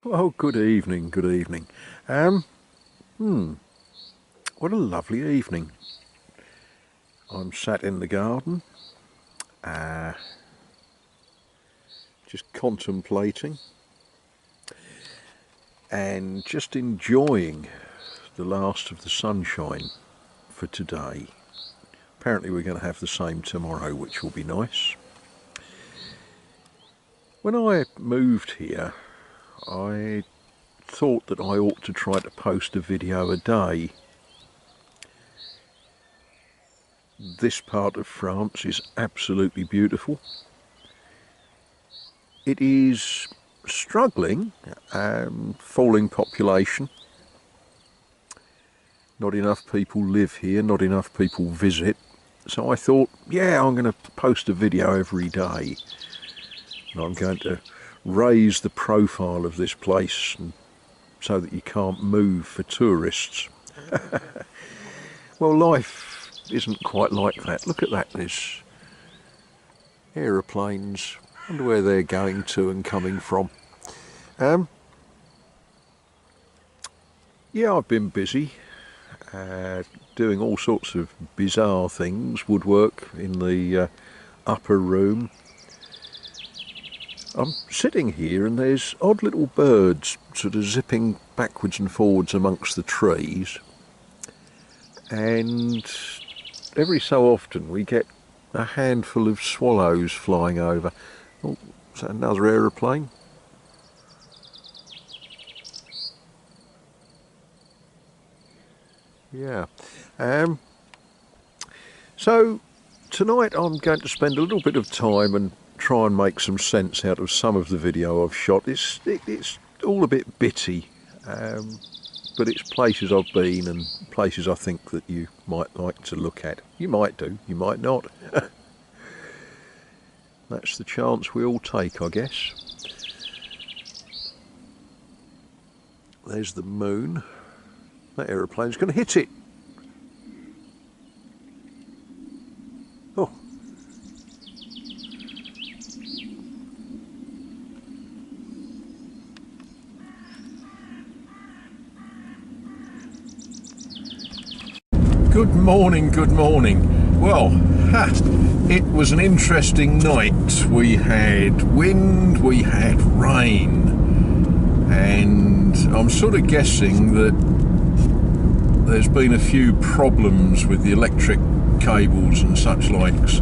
Oh, good evening, good evening. Um, what a lovely evening. I'm sat in the garden, uh, just contemplating and just enjoying the last of the sunshine for today. Apparently we're going to have the same tomorrow, which will be nice. When I moved here, I thought that I ought to try to post a video a day. This part of France is absolutely beautiful. It is struggling, falling population. Not enough people live here, not enough people visit. So I thought, yeah, I'm going to post a video every day. And I'm going to raise the profile of this place so that you can't move for tourists. Well, life isn't quite like that. Look at that, there's aeroplanes. I wonder where they're going to and coming from. Yeah, I've been busy doing all sorts of bizarre things, woodwork in the upper room. I'm sitting here and there's odd little birds sort of zipping backwards and forwards amongst the trees, and every so often we get a handful of swallows flying over. Oh, is that another aeroplane? Yeah. So tonight I'm going to spend a little bit of time and try and make some sense out of some of the video I've shot. It's all a bit bitty, but it's places I've been and places I think that you might like to look at. You might do, you might not. That's the chance we all take, I guess. There's the moon. That aeroplane's going to hit it. Oh. Good morning, good morning. Well, it was an interesting night. We had wind, we had rain, and I'm sort of guessing that there's been a few problems with the electric cables and such likes.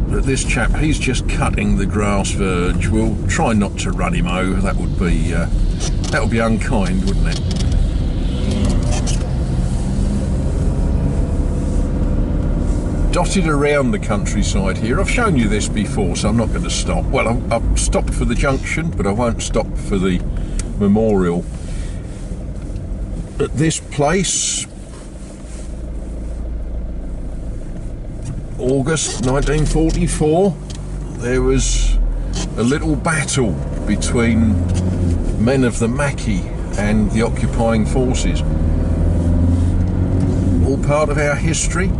But this chap, he's just cutting the grass verge. We'll try not to run him over. That would be unkind, wouldn't it? Dotted around the countryside here. I've shown you this before, so I'm not going to stop. Well, I've stopped for the junction, but I won't stop for the memorial. At this place, August 1944, there was a little battle between men of the Maquis and the occupying forces. All part of our history.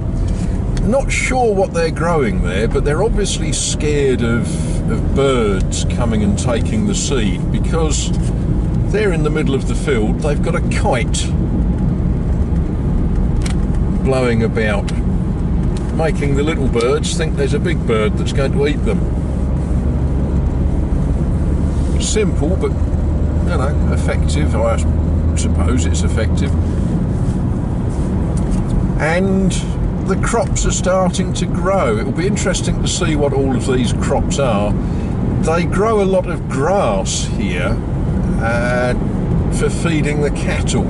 Not sure what they're growing there, but they're obviously scared of birds coming and taking the seed, because they're in the middle of the field. They've got a kite blowing about, making the little birds think there's a big bird that's going to eat them. Simple, but, you know, effective. I suppose it's effective. And the crops are starting to grow. It will be interesting to see what all of these crops are. They grow a lot of grass here for feeding the cattle,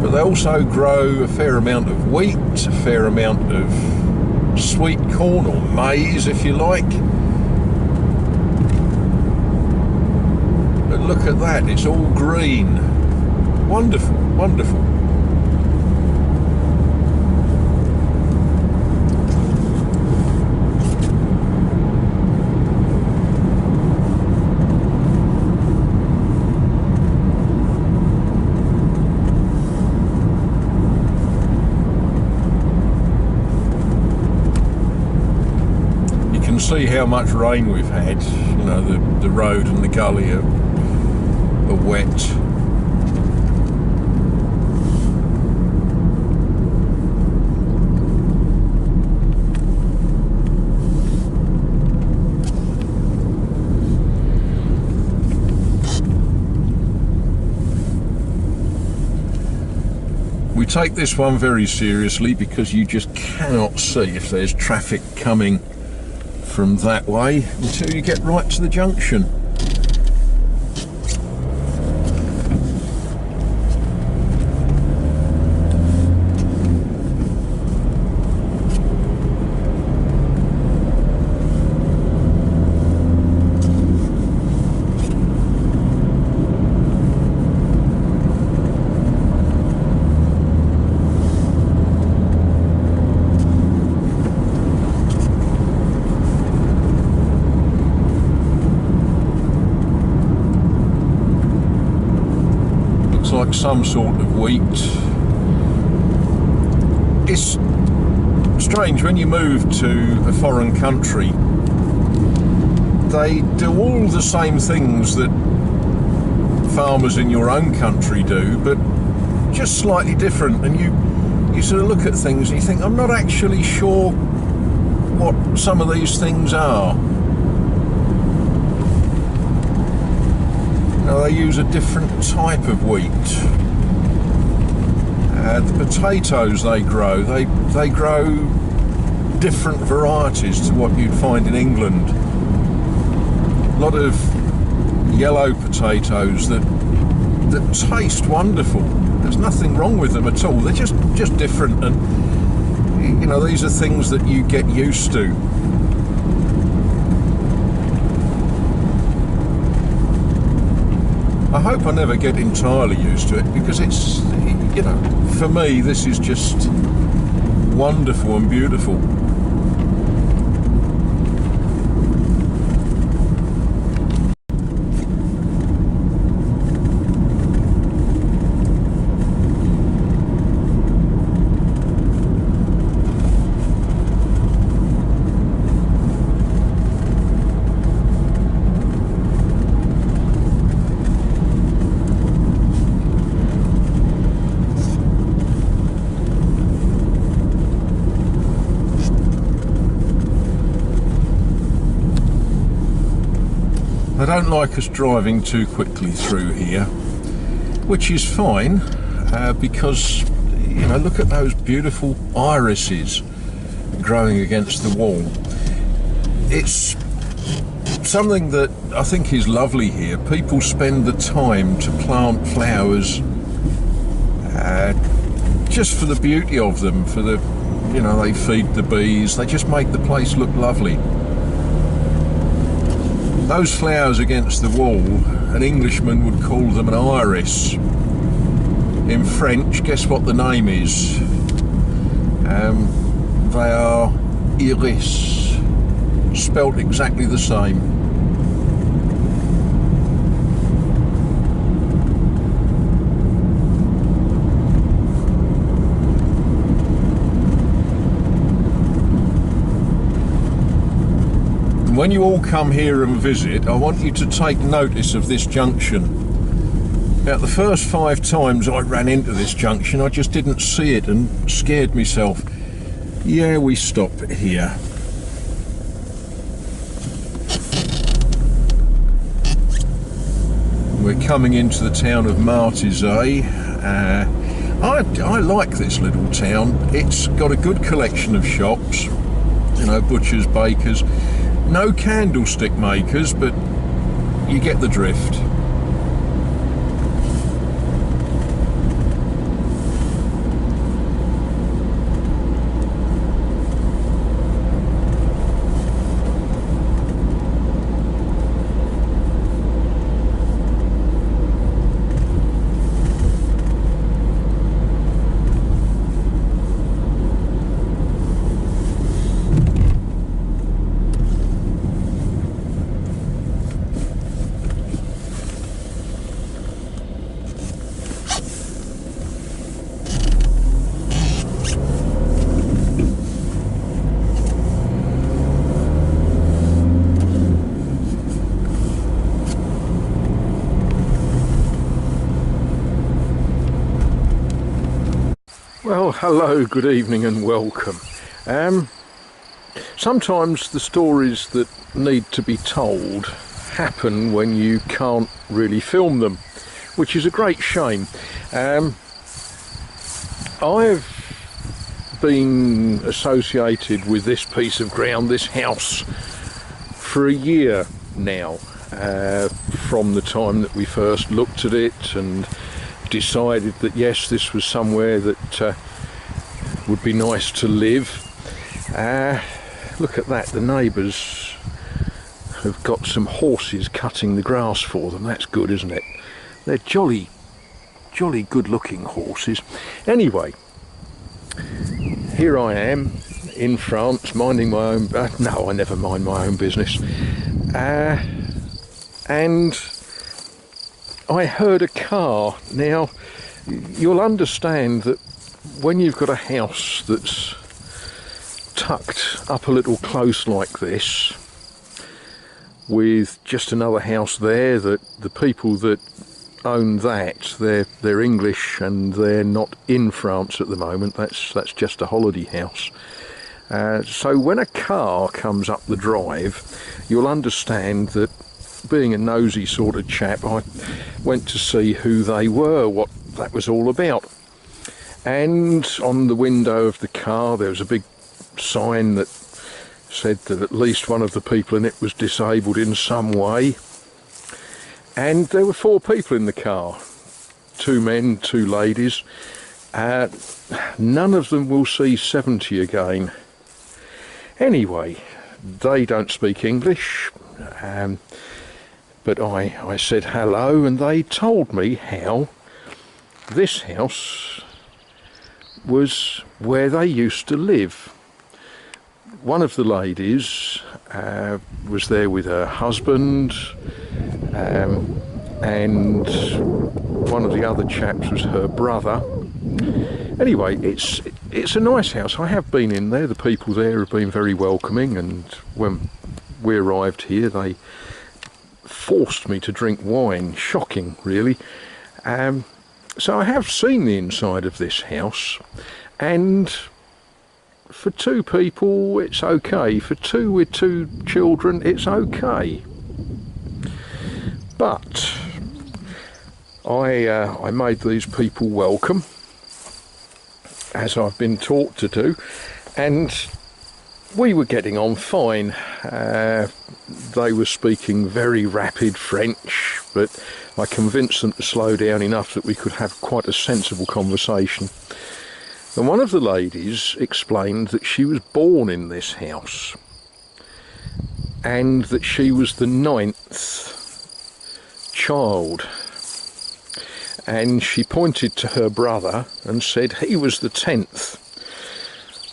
but they also grow a fair amount of wheat, a fair amount of sweet corn, or maize if you like. But look at that, it's all green. Wonderful, wonderful. see how much rain we've had. You know, the road and the gully are wet. We take this one very seriously because you just cannot see if there's traffic coming from that way until you get right to the junction. Like some sort of wheat. It's strange when you move to a foreign country, they do all the same things that farmers in your own country do, but just slightly different, and you sort of look at things and you think, I'm not actually sure what some of these things are. Now, they use a different type of wheat. The potatoes they grow different varieties to what you'd find in England. A lot of yellow potatoes that taste wonderful. There's nothing wrong with them at all. They're just different, and you know, these are things that you get used to. I hope I never get entirely used to it, because it's, you know, for me this is just wonderful and beautiful. I don't like us driving too quickly through here, which is fine, because, you know, look at those beautiful irises growing against the wall. It's something that I think is lovely here. People spend the time to plant flowers just for the beauty of them, for the, you know, they feed the bees, they just make the place look lovely. Those flowers against the wall, an Englishman would call them an iris. In French, guess what the name is? They are iris, spelt exactly the same. When you all come here and visit, I want you to take notice of this junction. Now, the first 5 times I ran into this junction, I just didn't see it and scared myself. Yeah, we stop here. We're coming into the town of Azay. I like this little town. It's got a good collection of shops, you know, butchers, bakers. No candlestick makers, but you get the drift. Well, hello, good evening and welcome. Sometimes the stories that need to be told happen when you can't really film them, which is a great shame. I've been associated with this piece of ground, this house, for a year now, from the time that we first looked at it and decided that yes, this was somewhere that would be nice to live. Look at that, the neighbours have got some horses cutting the grass for them. That's good, isn't it? They're jolly good looking horses. Anyway, here I am in France minding my own, no, I never mind my own business, and I heard a car. Now, you'll understand that when you've got a house that's tucked up a little close like this, with just another house there, that the people that own that, they're English and they're not in France at the moment. That's just a holiday house. So when a car comes up the drive, you'll understand that, being a nosy sort of chap, I went to see who they were, what that was all about. And on the window of the car there was a big sign that said that at least one of the people in it was disabled in some way. And there were 4 people in the car, 2 men, 2 ladies. None of them will see 70 again. Anyway, they don't speak English. But I said hello, and they told me how this house was where they used to live. One of the ladies was there with her husband, and one of the other chaps was her brother. Anyway, it's a nice house. I have been in there. The people there have been very welcoming, and when we arrived here they forced me to drink wine. Shocking, really. So I have seen the inside of this house, and for 2 people it's okay. For 2 with 2 children it's okay. But I made these people welcome, as I've been taught to do, and we were getting on fine. They were speaking very rapid French, but I convinced them to slow down enough that we could have quite a sensible conversation. And one of the ladies explained that she was born in this house, and that she was the 9th child. And she pointed to her brother and said he was the 10th.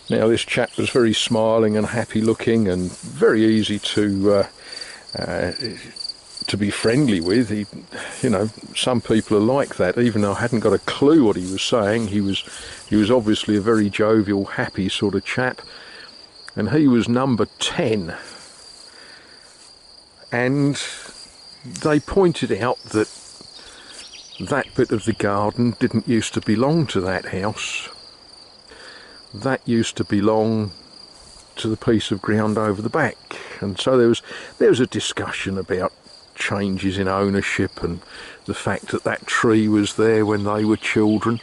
Now, this chap was very smiling and happy looking and very easy to be friendly with. He, you know, some people are like that. Even though I hadn't got a clue what he was saying, he was obviously a very jovial, happy sort of chap. And he was number 10. And they pointed out that that bit of the garden didn't used to belong to that house. That used to belong to the piece of ground over the back. And so there was a discussion about changes in ownership and the fact that that tree was there when they were children,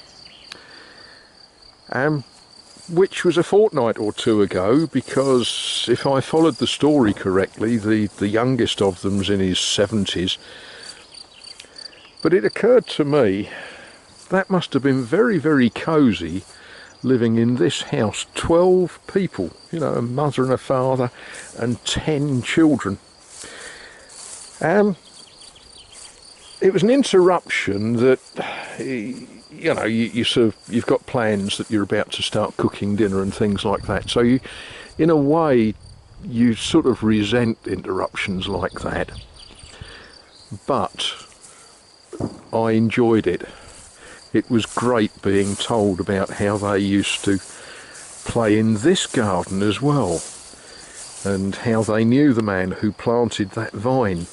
which was a fortnight or 2 ago, because if I followed the story correctly, the youngest of them's in his 70s. But it occurred to me that must have been very, very cosy living in this house. 12 people, you know, a mother and a father and 10 children. It was an interruption that, you know, you sort of, you've got plans that you're about to start cooking dinner and things like that. So you, in a way, you sort of resent interruptions like that. But I enjoyed it. It was great being told about how they used to play in this garden as well, and how they knew the man who planted that vine.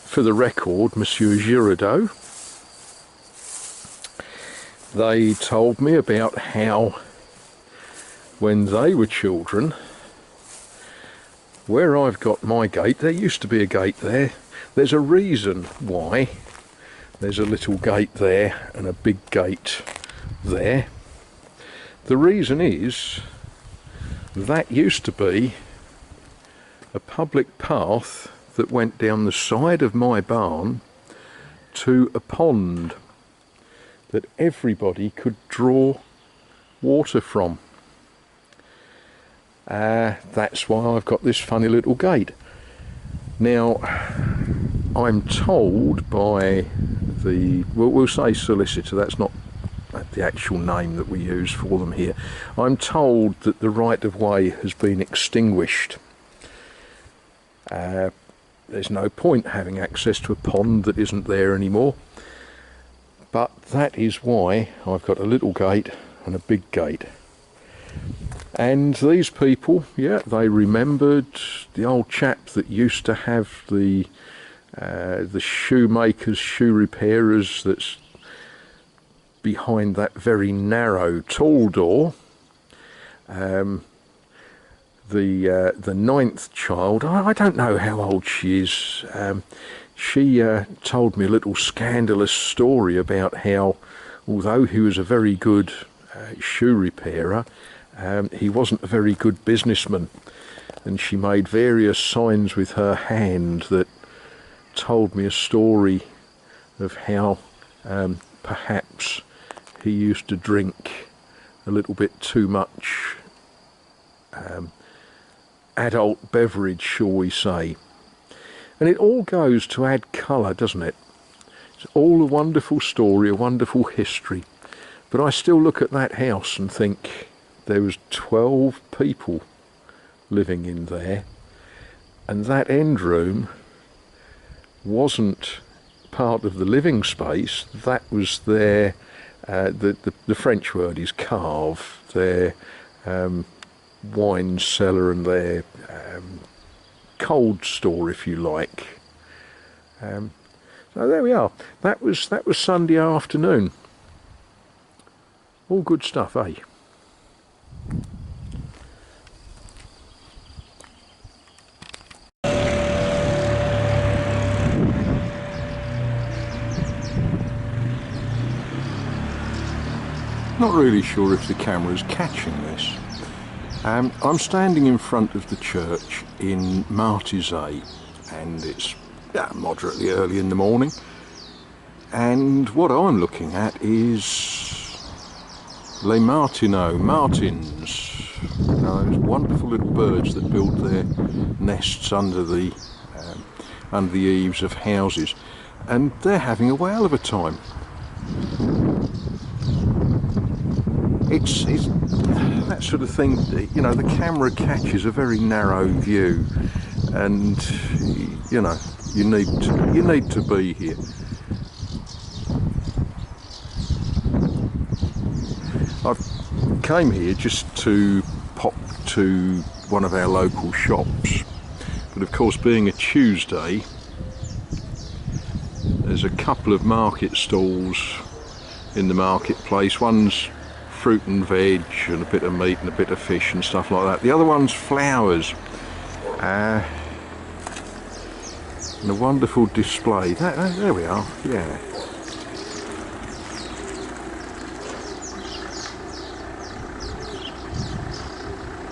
For the record, Monsieur Giraudot, they told me about how when they were children, where I've got my gate, there used to be a gate there. There's a reason why there's a little gate there and a big gate there. The reason is that used to be a public path that went down the side of my barn to a pond that everybody could draw water from. That's why I've got this funny little gate. Now, I'm told by the, we'll say solicitor, that's not the actual name that we use for them here. I'm told that the right-of-way has been extinguished. There's no point having access to a pond that isn't there anymore. But that is why I've got a little gate and a big gate. And these people, yeah, they remembered the old chap that used to have the shoemakers, shoe repairers that's behind that very narrow tall door. The ninth child, I don't know how old she is, she told me a little scandalous story about how, although he was a very good shoe repairer, he wasn't a very good businessman, and she made various signs with her hand that told me a story of how perhaps he used to drink a little bit too much adult beverage, shall we say. And it all goes to add colour, doesn't it? It's all a wonderful story, a wonderful history. But I still look at that house and think there was 12 people living in there, and that end room wasn't part of the living space. That was their, the French word is cave, their wine cellar and their cold store, if you like. So there we are. That was Sunday afternoon. All good stuff, eh? Not really sure if the camera's catching this. I'm standing in front of the church in Martizay, and it's moderately early in the morning, and what I'm looking at is Les Martineaux, martins, those wonderful little birds that build their nests under the eaves of houses, and they're having a whale of a time. It's that sort of thing, you know, the camera catches a very narrow view, and you know, you need to be here. I came here just to pop to one of our local shops, but of course, being a Tuesday, there's a couple of market stalls in the marketplace. One's fruit and veg and a bit of meat and a bit of fish and stuff like that. The other one's flowers, and a wonderful display. There we are, yeah.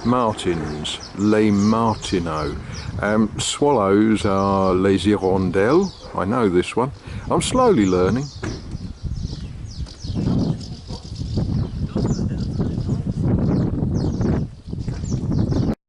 Martins, Les Martineaux. Swallows are Les Hirondelles. I know this one. I'm slowly learning.